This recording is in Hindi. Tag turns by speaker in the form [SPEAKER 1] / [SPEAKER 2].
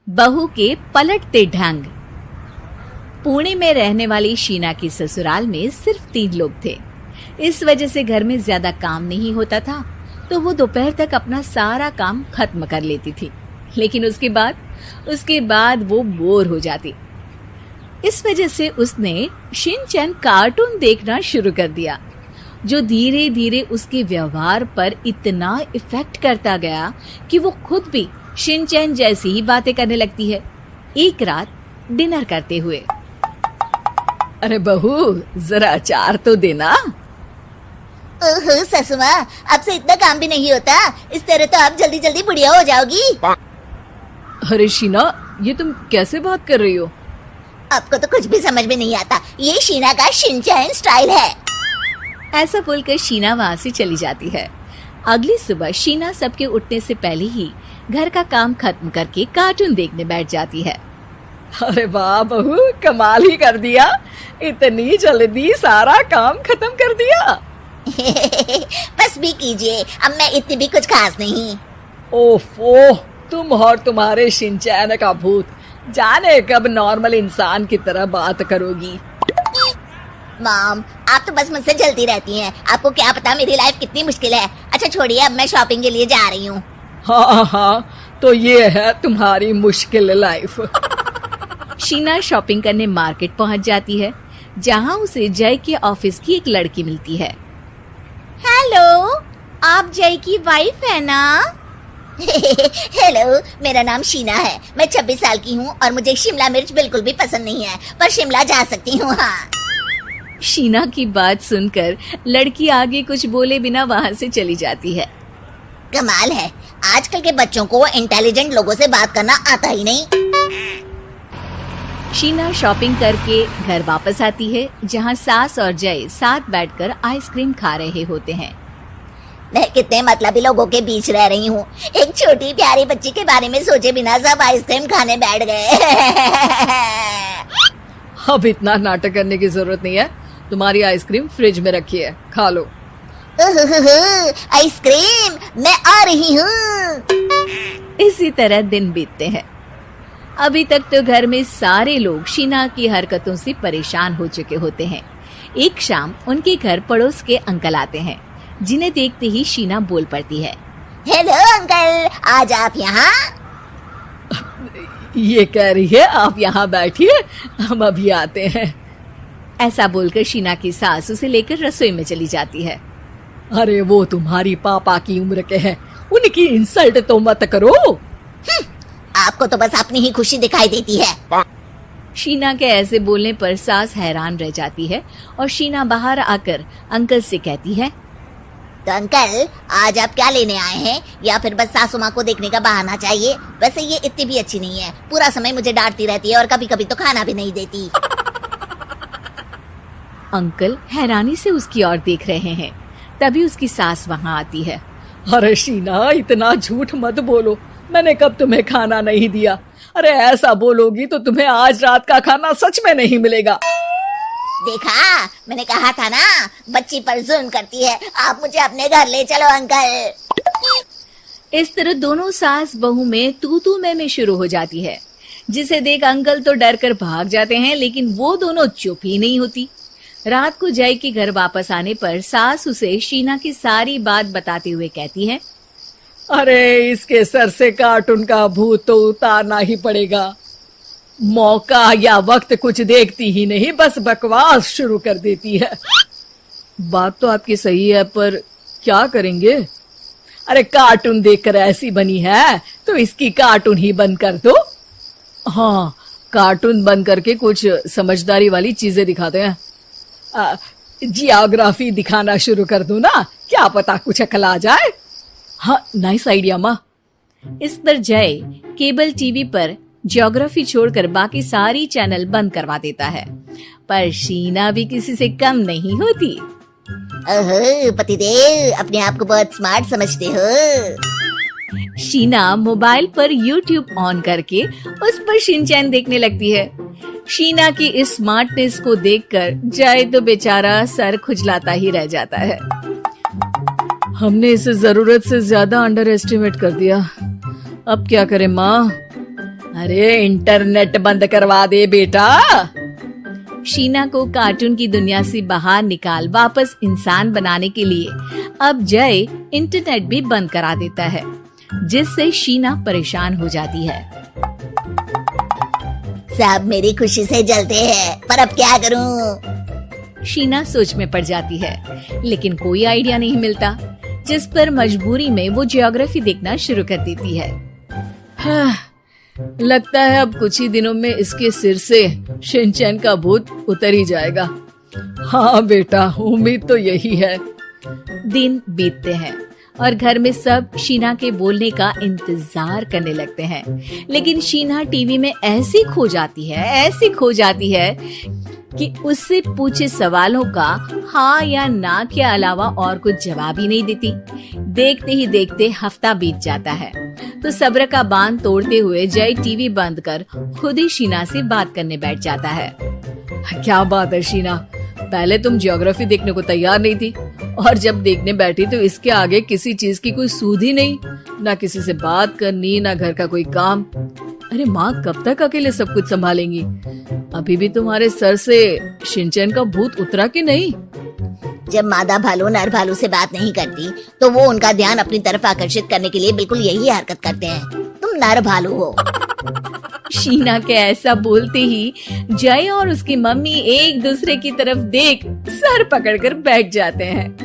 [SPEAKER 1] बहू के पलटते ढंग। पुणे में रहने वाली शीना की ससुराल में सिर्फ 3 लोग थे। इस वजह से घर में ज्यादा काम नहीं होता था, तो वो दोपहर तक अपना सारा काम खत्म कर लेती थी। लेकिन उसके बाद वो बोर हो जाती। इस वजह से उसने शिनचैन कार्टून देखना शुरू कर दिया, जो धीरे धीरे उसके व्यवहार पर इतना इफेक्ट करता गया कि वो खुद भी शिनचैन जैसी ही बातें करने लगती है। एक रात डिनर करते हुए, अरे बहू, जरा अचार तो देना।
[SPEAKER 2] ओहो ससुमा, आपसे इतना काम भी नहीं होता। इस तरह तो आप जल्दी जल्दी बुढ़िया हो जाओगी।
[SPEAKER 1] अरे शीना, ये तुम कैसे बात कर रही हो?
[SPEAKER 2] आपको तो कुछ भी समझ में नहीं आता। ये शीना का शिनचैन स्टाइल है।
[SPEAKER 1] ऐसा बोलकर शीना वहाँ से चली जाती है। अगली सुबह शीना सबके उठने से पहले ही घर का काम खत्म करके कार्टून देखने बैठ जाती है। अरे वाह बहू, कमाल ही कर दिया। इतनी जल्दी सारा काम खत्म कर दिया।
[SPEAKER 2] बस भी कीजिए, अब मैं इतनी भी कुछ खास नहीं।
[SPEAKER 1] ओफो, तुम और तुम्हारे शिनचैन का भूत, जाने कब नॉर्मल इंसान की तरह बात करोगी।
[SPEAKER 2] मॉम, आप तो बस मुझसे जल्दी रहती हैं। आपको क्या पता मेरी लाइफ कितनी मुश्किल है। अच्छा छोड़िए, अब मैं शॉपिंग के लिए जा रही हूँ।
[SPEAKER 1] हाँ, तो ये है तुम्हारी मुश्किल लाइफ। शीना शॉपिंग करने मार्केट पहुँच जाती है, जहाँ उसे जय के ऑफिस की एक लड़की मिलती है।
[SPEAKER 2] हेलो, आप जय की वाइफ है ना? हेलो, मेरा नाम शीना है। मैं 26 साल की हूँ और मुझे शिमला मिर्च बिल्कुल भी पसंद नहीं है, पर शिमला जा सकती हूँ। हाँ।
[SPEAKER 1] शीना की बात सुनकर लड़की आगे कुछ बोले बिना वहाँ से चली जाती है।
[SPEAKER 2] कमाल है, आजकल के बच्चों को इंटेलिजेंट लोगों से बात करना आता ही नहीं।
[SPEAKER 1] शीना शॉपिंग करके घर वापस आती है, जहाँ सास और जय साथ बैठकर आइसक्रीम खा रहे होते हैं।
[SPEAKER 2] मैं कितने मतलबी लोगों के बीच रह रही हूँ। एक छोटी प्यारी बच्ची के बारे में सोचे बिना सब आइसक्रीम खाने बैठ गए।
[SPEAKER 1] अब इतना नाटक करने की जरूरत नहीं है। तुम्हारी आइसक्रीम फ्रिज में रखी है, खा लो।
[SPEAKER 2] आइसक्रीम, मैं आ रही हूँ।
[SPEAKER 1] इसी तरह दिन बीतते हैं। अभी तक तो घर में सारे लोग शीना की हरकतों से परेशान हो चुके होते हैं। एक शाम उनके घर पड़ोस के अंकल आते हैं, जिन्हें देखते ही शीना बोल पड़ती है।
[SPEAKER 2] हेलो अंकल, आज आप यहाँ?
[SPEAKER 1] ये कह रही है आप यहाँ बैठिए, हम अभी आते हैं। ऐसा बोलकर शीना की सास उसे लेकर रसोई में चली जाती है। अरे वो तुम्हारी पापा की उम्र के हैं, उनकी इंसल्ट तो मत करो।
[SPEAKER 2] आपको तो बस अपनी ही खुशी दिखाई देती है।
[SPEAKER 1] शीना के ऐसे बोलने पर सास हैरान रह जाती है और शीना बाहर आकर अंकल से कहती है।
[SPEAKER 2] तो अंकल, आज आप क्या लेने आए हैं? या फिर बस सासू माँ को देखने का बहाना चाहिए? वैसे ये इतनी भी अच्छी नहीं है, पूरा समय मुझे डांटती रहती है और कभी कभी तो खाना भी नहीं देती।
[SPEAKER 1] अंकल हैरानी से उसकी ओर देख रहे हैं। तभी उसकी सास वहाँ आती है। अरे शीना, इतना झूठ मत बोलो, मैंने कब तुम्हें खाना नहीं दिया? अरे ऐसा बोलोगी तो तुम्हें आज रात का खाना सच में नहीं मिलेगा।
[SPEAKER 2] देखा, मैंने कहा था ना, बच्ची पर जुल्म करती है। आप मुझे अपने घर ले चलो अंकल।
[SPEAKER 1] इस तरह दोनों सास बहू में तू मैं शुरू हो जाती है, जिसे देख अंकल तो डर कर भाग जाते हैं, लेकिन वो दोनों चुप ही नहीं होती। रात को जय के घर वापस आने पर सास उसे शीना की सारी बात बताते हुए कहती है। अरे इसके सर से कार्टून का भूत तो उतारना ही पड़ेगा। मौका या वक्त कुछ देखती ही नहीं, बस बकवास शुरू कर देती है। बात तो आपकी सही है, पर क्या करेंगे? अरे कार्टून देखकर ऐसी बनी है तो इसकी कार्टून ही बंद कर दो। हाँ, कार्टून बंद करके कुछ समझदारी वाली चीजें दिखाते हैं। जियोग्राफी दिखाना शुरू कर दो ना, क्या पता कुछ अकल आ जाए। हाँ, नाइस आइडिया माँ। इस पर जय केबल टीवी पर ज्योग्राफी छोड़कर बाकी सारी चैनल बंद करवा देता है, पर शीना भी किसी से कम नहीं होती।
[SPEAKER 2] ओहो पतिदेव, अपने आप को बहुत स्मार्ट समझते हो।
[SPEAKER 1] शीना मोबाइल पर YouTube ऑन करके उस पर शिनचैन देखने लगती है। शीना की इस स्मार्टनेस को देखकर जय तो बेचारा सर खुजलाता ही रह जाता है। हमने इसे जरूरत से ज्यादा अंडर एस्टिमेट कर दिया, अब क्या करें माँ? अरे इंटरनेट बंद करवा दे बेटा। शीना को कार्टून की दुनिया से बाहर निकाल वापस इंसान बनाने के लिए अब जय इंटरनेट भी बंद करा देता है, जिससे शीना परेशान हो जाती है।
[SPEAKER 2] सब मेरी खुशी से जलते हैं, पर अब क्या करूं?
[SPEAKER 1] शीना सोच में पड़ जाती है, लेकिन कोई आइडिया नहीं मिलता, जिस पर मजबूरी में वो ज्योग्राफी देखना शुरू कर देती है। लगता है अब कुछ ही दिनों में इसके सिर से शिनचैन का भूत उतर ही जाएगा। हाँ बेटा, उम्मीद तो यही है। दिन बीतते हैं और घर में सब शीना के बोलने का इंतजार करने लगते हैं, लेकिन शीना टीवी में ऐसी खो जाती है कि उससे पूछे सवालों का हाँ या ना के अलावा और कुछ जवाब ही नहीं देती। देखते ही देखते हफ्ता बीत जाता है, तो सब्र का बांध तोड़ते हुए जय टीवी बंद कर खुद ही शीना से बात करने बैठ जाता है। क्या बात है शीना, पहले तुम ज्योग्राफी देखने को तैयार नहीं थी, और जब देखने बैठी तो इसके आगे किसी चीज की कोई सूध ही नहीं, ना किसी से बात करनी, ना घर का कोई काम। अरे माँ कब तक अकेले सब कुछ संभालेंगी? अभी भी तुम्हारे सर से शिनचैन का भूत उतरा कि नहीं?
[SPEAKER 2] जब मादा भालू नर भालू से बात नहीं करती तो वो उनका ध्यान अपनी तरफ आकर्षित करने के लिए बिल्कुल यही हरकत करते हैं। तुम नर भालू हो।
[SPEAKER 1] शीना के ऐसा बोलते ही जय और उसकी मम्मी एक दूसरे की तरफ देख सर पकड़कर बैठ जाते हैं।